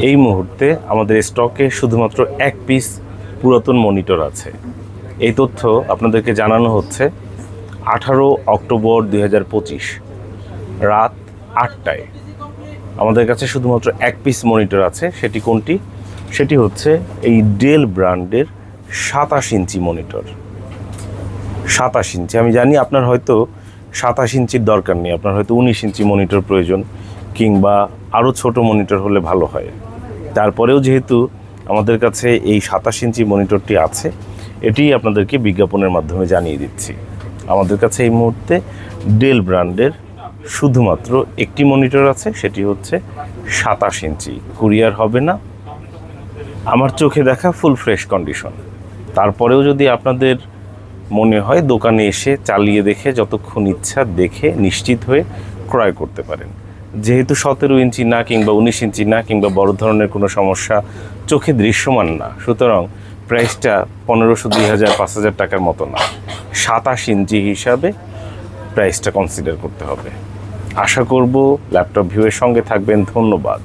এই মুহূর্তে আমাদের স্টকে শুধুমাত্র এক পিস পুরাতন মনিটর আছে। এই তথ্য আপনাদেরকে জানানো হচ্ছে 18 অক্টোবর 2025 রাত 8টায় আমাদের কাছে শুধুমাত্র এক পিস মনিটর আছে। সেটি কোনটি? সেটি হচ্ছে এই ডেল ব্র্যান্ডের 27 ইঞ্চি মনিটর। 27 ইঞ্চি। আমি জানি আপনার হয়তো 27 ইঞ্চির দরকার নেই, আপনার হয়তো 19 ইঞ্চি মনিটর প্রয়োজন, কিংবা আরও ছোট মনিটর হলে ভালো হয়। তারপরেও যেহেতু আমাদের কাছে এই 27 ইঞ্চি মনিটরটি আছে, এটি আপনাদেরকে বিজ্ঞাপনের মাধ্যমে জানিয়ে দিচ্ছি। আমাদের কাছে এই মুহূর্তে ডেল ব্র্যান্ডের শুধুমাত্র একটি মনিটর আছে, সেটি হচ্ছে 27 ইঞ্চি। কুরিয়ার হবে না, আমার চোখে দেখা ফুল ফ্রেশ কন্ডিশন। তারপরেও যদি আপনাদের মনে হয়, দোকানে এসে চালিয়ে দেখে যতক্ষণ ইচ্ছা দেখে নিশ্চিত হয়ে ক্রয় করতে পারেন। যেহেতু 17 ইঞ্চি না, কিংবা 19 ইঞ্চি না, কিংবা বড় ধরনের কোনো সমস্যা চোখে দৃশ্যমান না, সুতরাং প্রাইসটা 1500, 2000, 5000 টাকার মতো না। 27 ইঞ্চি হিসাবে প্রাইসটা কনসিডার করতে হবে। আশা করব ল্যাপটপ ভিউয়ের সঙ্গে থাকবেন। ধন্যবাদ।